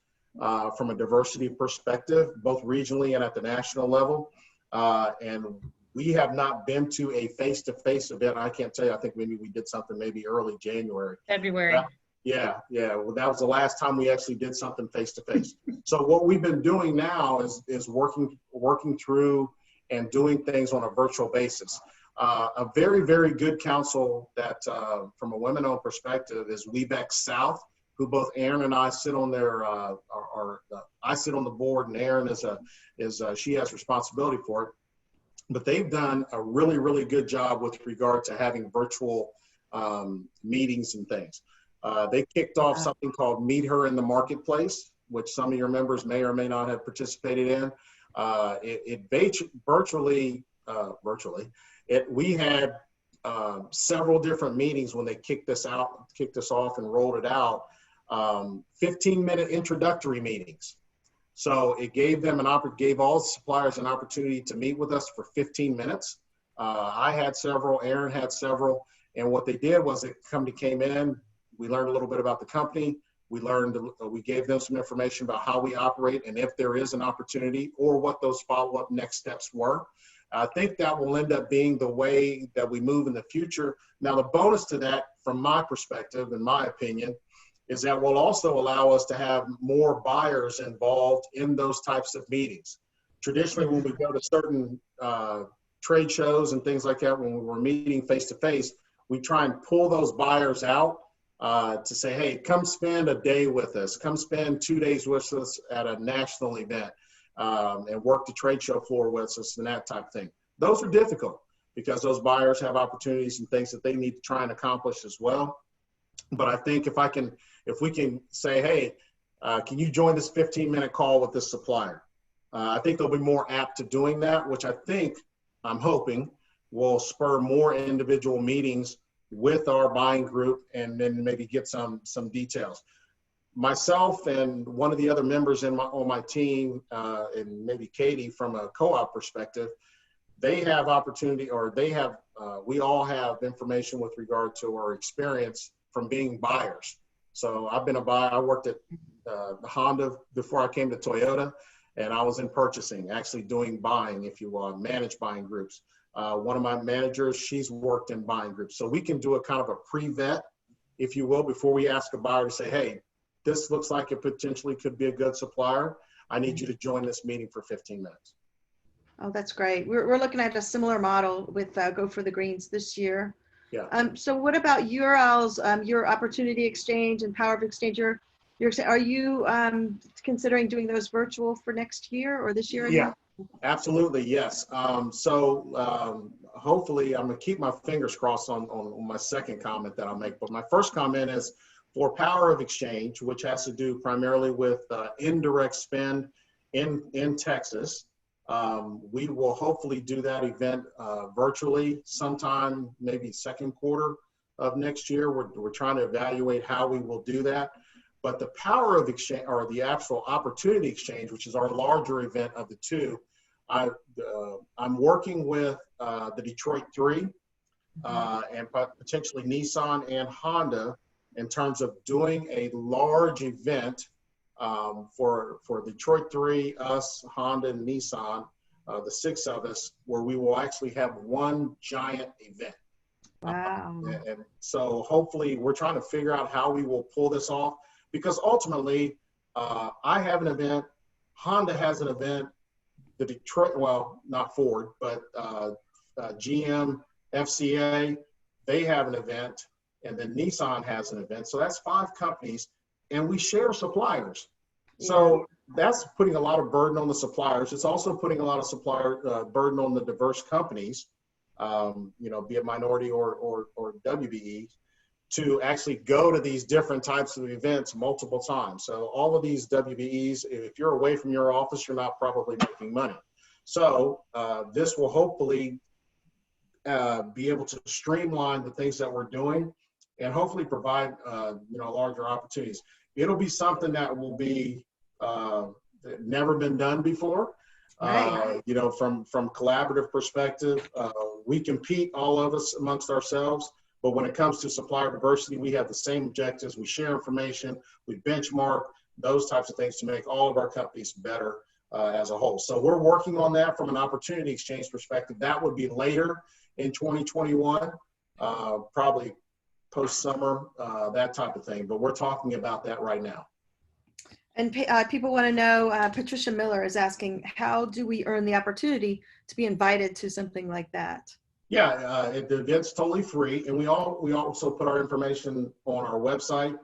from a diversity perspective, both regionally and at the national level. And we have not been to a face-to-face event. I can't tell you, I think maybe we did something maybe early January. February. Yeah. Well, that was the last time we actually did something face-to-face. So what we've been doing now is working through and doing things on a virtual basis. A very, very good council that, from a women-owned perspective, is Webex South, who both Erin and I sit on their, I sit on the board, and Erin she has responsibility for it. But they've done a really, really good job with regard to having virtual meetings and things. They kicked off something called Meet Her in the Marketplace, which some of your members may or may not have participated in. We had several different meetings when they kicked this off and rolled it out. 15-minute introductory meetings. So it gave all the suppliers an opportunity to meet with us for 15 minutes. I had several, Erin had several, and what they did was came in, we learned a little bit about the company, we gave them some information about how we operate and if there is an opportunity or what those follow-up next steps were. I think that will end up being the way that we move in the future. Now, the bonus to that, from my perspective, in my opinion, is that will also allow us to have more buyers involved in those types of meetings. Traditionally, when we go to certain trade shows and things like that, when we're meeting face-to-face, we try and pull those buyers out to say, hey, come spend a day with us, come spend 2 days with us at a national event and work the trade show floor with us and that type of thing. Those are difficult because those buyers have opportunities and things that they need to try and accomplish as well. But I think if we can say, hey, can you join this 15-minute call with this supplier? I think they'll be more apt to doing that, which I'm hoping will spur more individual meetings with our buying group and then maybe get some details. Myself and one of the other members on my team, and maybe Katie from a co-op perspective, they have opportunity, or we all have information with regard to our experience from being buyers. So I've been a buyer. I worked at Honda before I came to Toyota, and I was in purchasing, actually doing buying, if you will, managed buying groups. One of my managers, she's worked in buying groups. So we can do a kind of a pre-vet, if you will, before we ask a buyer to say, hey, this looks like it potentially could be a good supplier. I need you to join this meeting for 15 minutes. Oh, that's great. We're looking at a similar model with Go for the Greens this year. Yeah. So what about your Opportunity Exchange and Power of Exchange? Are you considering doing those virtual for next year or this year? Yeah, absolutely. Yes. Hopefully I'm going to keep my fingers crossed on my second comment that I'll make. But my first comment is for Power of Exchange, which has to do primarily with indirect spend in Texas. We will hopefully do that event virtually sometime, maybe second quarter of next year. We're trying to evaluate how we will do that. But the Power of Exchange, or the actual Opportunity Exchange, which is our larger event of the two, I'm working with the Detroit 3 and potentially Nissan and Honda in terms of doing a large event for Detroit 3, us, Honda, and Nissan, the 6 of us, where we will actually have one giant event. Wow. And so hopefully we're trying to figure out how we will pull this off, because ultimately I have an event, Honda has an event, the Detroit, well, not Ford, but GM, FCA, they have an event, and then Nissan has an event. So that's 5 companies, and we share suppliers. So that's putting a lot of burden on the suppliers. It's also putting a lot of burden on the diverse companies, be it minority or WBE, to actually go to these different types of events multiple times. So all of these WBEs, if you're away from your office, you're not probably making money. So this will hopefully be able to streamline the things that we're doing and hopefully provide larger opportunities. It'll be something that will be never been done before. Right. From collaborative perspective, we compete, all of us amongst ourselves, but when it comes to supplier diversity, we have the same objectives. We share information, we benchmark, those types of things to make all of our companies better as a whole. So we're working on that from an opportunity exchange perspective. That would be later in 2021, probably post-summer, that type of thing, but we're talking about that right now. And people want to know, Patricia Miller is asking, how do we earn the opportunity to be invited to something like that? Yeah, the event's totally free, and we also put our information on our website,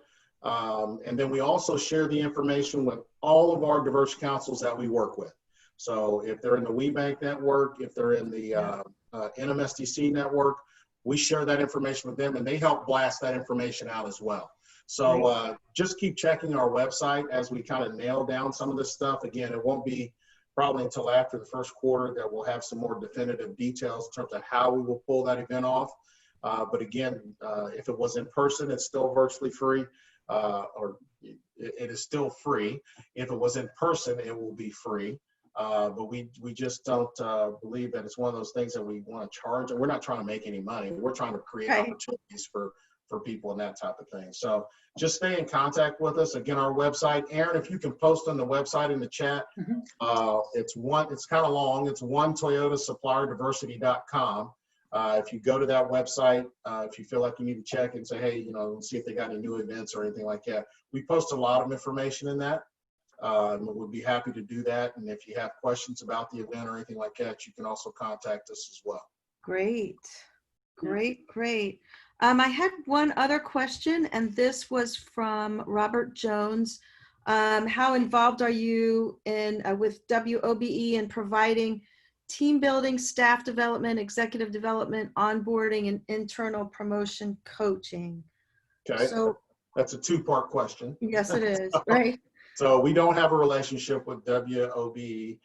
and then we also share the information with all of our diverse councils that we work with. So if they're in the WeBank network, if they're in the NMSDC network, we share that information with them, and they help blast that information out as well. So just keep checking our website as we kind of nail down some of this stuff. Again, it won't be probably until after the first quarter that we'll have some more definitive details in terms of how we will pull that event off. But again, if it was in person, it's still virtually free, or it is still free. If it was in person, it will be free. But we just don't believe that it's one of those things that we want to charge. And we're not trying to make any money. We're trying to create opportunities for people and that type of thing. So just stay in contact with us. Again, our website, Erin, if you can post on the website in the chat, it's kind of long. It's onetoyotasupplierdiversity.com. If you go to that website, if you feel like you need to check and say, hey, see if they got any new events or anything like that. We post a lot of information in that. We'll be happy to do that. And if you have questions about the event or anything like that, you can also contact us as well. Great. I had one other question, and this was from Robert Jones. How involved are you with WOBE in providing team building, staff development, executive development, onboarding, and internal promotion coaching? Okay, so that's a two-part question. Yes, it is, right? So we don't have a relationship with WOBE.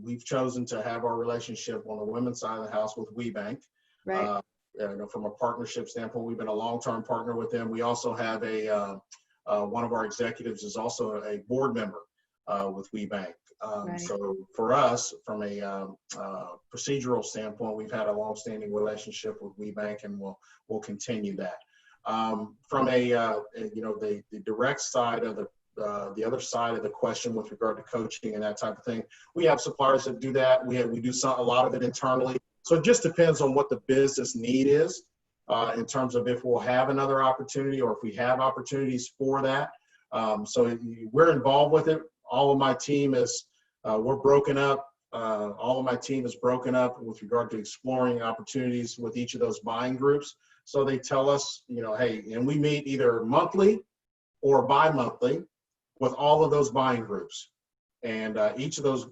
We've chosen to have our relationship on the women's side of the house with WeBank. Right. From a partnership standpoint, we've been a long-term partner with them. We also have one of our executives is also a board member with WeBank. So for us, from a procedural standpoint, we've had a long-standing relationship with WeBank, and we'll continue that. From the direct side of the other side of the question with regard to coaching and that type of thing, we have suppliers that do that. We do a lot of it internally. So it just depends on what the business need is in terms of if we'll have another opportunity or if we have opportunities for that. So we're involved with it. All of my team is, we're broken up. All of my team is broken up with regard to exploring opportunities with each of those buying groups. So they tell us, hey, and we meet either monthly or bi-monthly with all of those buying groups. And each of those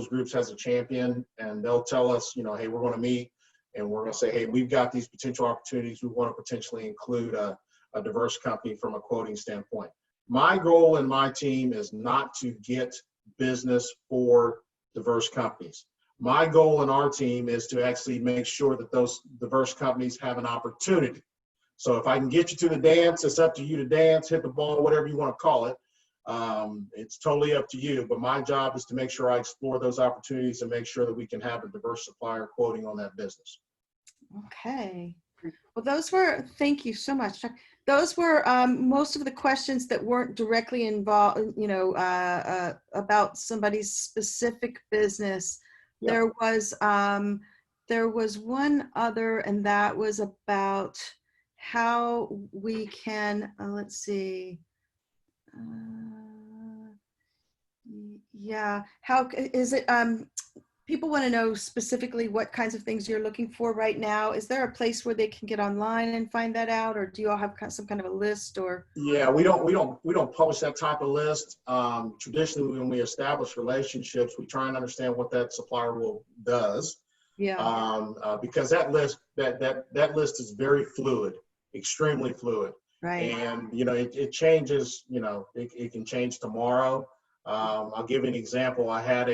groups has a champion, and they'll tell us, hey, we're going to meet, and we're going to say, hey, we've got these potential opportunities. We want to potentially include a diverse company from a quoting standpoint. My goal in my team is not to get business for diverse companies. My goal in our team is to actually make sure that those diverse companies have an opportunity. So if I can get you to the dance, it's up to you to dance, hit the ball, whatever you want to call it. It's totally up to you, but my job is to make sure I explore those opportunities and make sure that we can have a diverse supplier quoting on that business. Okay. Well, thank you so much, Chuck. Those were most of the questions that weren't directly involved, about somebody's specific business. Yep. There was one other, and that was about how we can, let's see. How is it, people want to know specifically what kinds of things you're looking for right now. Is there a place where they can get online and find that out, or do you all have some kind of a list? Or yeah, we don't publish that type of list. Traditionally, when we establish relationships, we try and understand what that supplier does. Yeah. Because that list is very fluid. extremely fluid. Right. And, you know, it changes, you know, it can change tomorrow. I'll give you an example. I had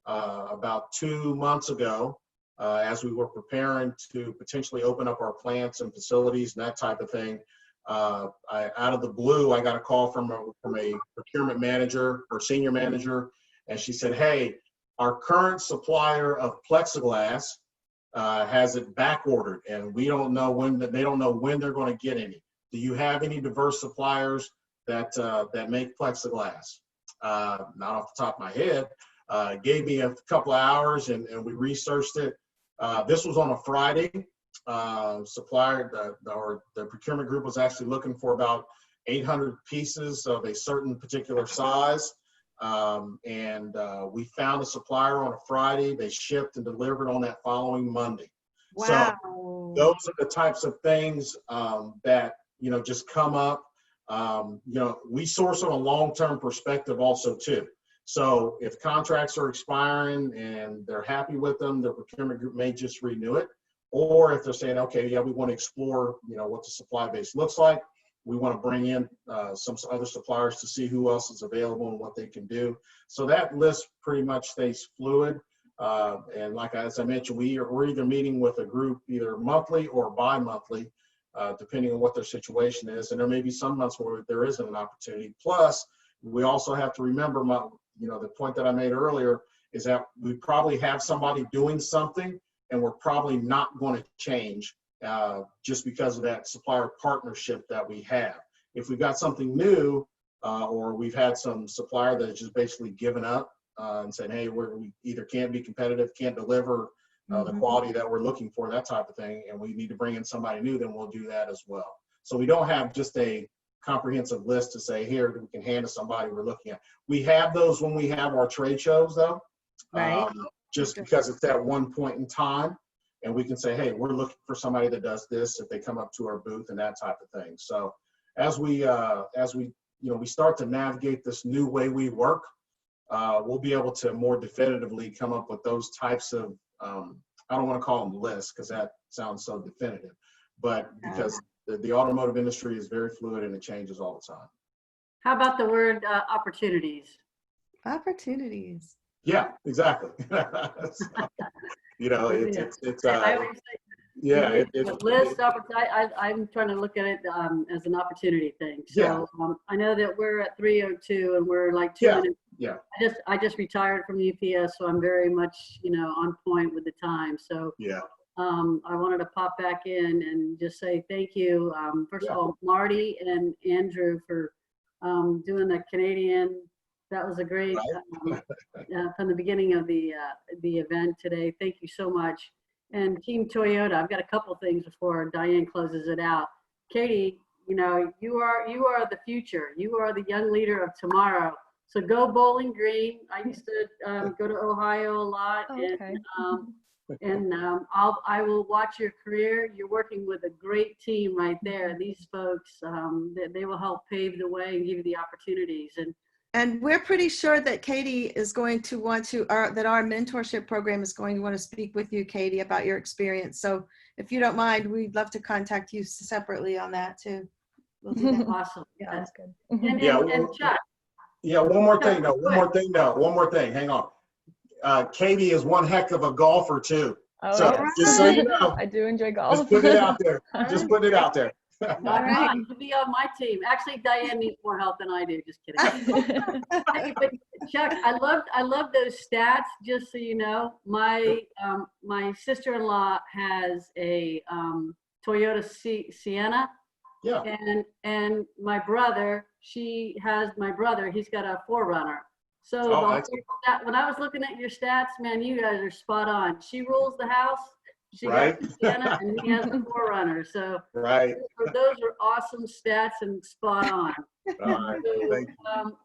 about 2 months ago, as we were preparing to potentially open up our plants and facilities and that type of thing, out of the blue, I got a call from a procurement manager or senior manager, and she said, "Hey, our current supplier of plexiglass has it back ordered, and we don't know when. They don't know when they're going to get any. Do you have any diverse suppliers that make plexiglass?" Not off the top of my head. Gave me a couple of hours, and we researched it. This was on a Friday. The procurement group was actually looking for about 800 pieces of a certain particular size. We found a supplier on a Friday. They shipped and delivered on that following Monday. Wow. So those are the types of things that, you know, just come up. You know, we source on a long-term perspective also too. So if contracts are expiring and they're happy with them, the procurement group may just renew it. Or if they're saying, okay, yeah, we want to explore, you know, what the supply base looks like. We want to bring in some other suppliers to see who else is available and what they can do. So that list pretty much stays fluid. And like, as I mentioned, we're either meeting with a group either monthly or bi-monthly, depending on what their situation is. And there may be some months where there isn't an opportunity. Plus, we also have to remember, the point that I made earlier is that we probably have somebody doing something and we're probably not going to change just because of that supplier partnership that we have. If we've got something new or we've had some supplier that has just basically given up and said, hey, we either can't be competitive, can't deliver the quality that we're looking for, that type of thing, and we need to bring in somebody new, then we'll do that as well. So we don't have just a comprehensive list to say, here, we can hand to somebody we're looking at. We have those when we have our trade shows, though. Right. Just because it's at one point in time, and we can say, hey, we're looking for somebody that does this if they come up to our booth and that type of thing. So as we start to navigate this new way we work, we'll be able to more definitively come up with those types of, I don't want to call them lists because that sounds so definitive, but because the automotive industry is very fluid and it changes all the time. How about the word opportunities? Opportunities. Yeah, exactly. So, you know, it's I always say, yeah, list I'm trying to look at it as an opportunity thing. So I know that we're at 3:02 and we're like 2 minutes. Yeah. I just retired from UPS, so I'm very much, on point with the time. So yeah. I wanted to pop back in and just say thank you. First of all, Marty and Andrew for doing the Canadian. That was a great from the beginning of the event today. Thank you so much. And Team Toyota, I've got a couple things before Diane closes it out. Katie, you are the future. You are the young leader of tomorrow. So go Bowling Green. I used to go to Ohio a lot, I will watch your career. You're working with a great team right there. These folks, they will help pave the way and give you the opportunities. And we're pretty sure that Katie is going to want to, that our mentorship program is going to want to speak with you, Katie, about your experience. So if you don't mind, we'd love to contact you separately on that too. We'll do that. Awesome. Yeah, That's good. And Chuck. Yeah, one more thing. Hang on. Katie is one heck of a golfer too. Oh, so yes. just so you know, I do enjoy golf. just put it out there. Just put it out there. All right, you'll be on my team. Actually, Diane needs more help than I do. Just kidding. But Chuck, I love those stats. Just so you know, my sister-in-law has a Toyota Sienna. Yeah. And my brother, he's got a 4Runner. So when I was looking at your stats, man, you guys are spot on. She rules the house. She got the Sienna and he has the 4Runner. So those are awesome stats and spot on. So,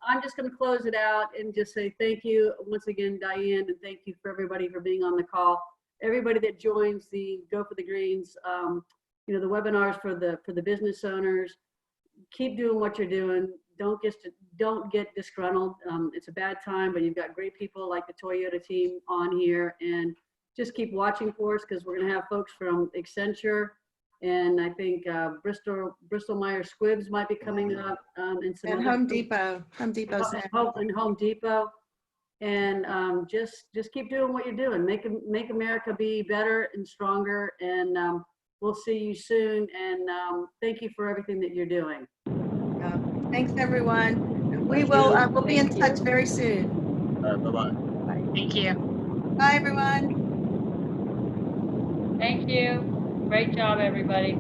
I'm just going to close it out and just say thank you once again, Diane, and thank you for everybody for being on the call. Everybody that joins the Go for the Greens, the webinars for the business owners, keep doing what you're doing. Don't get disgruntled. It's a bad time, but you've got great people like the Toyota team on here, and just keep watching for us because we're going to have folks from Accenture, And I think Bristol Myers Squibbs might be coming up, and some And other Home Depot. Home Depot's in. and Home Depot. And just keep doing what you're doing. Make America be better and stronger. And we'll see you soon. And thank you for everything that you're doing. Thanks, everyone. We'll be in touch very soon. All right, bye-bye. Thank you. Bye, everyone. Thank you. Great job, everybody.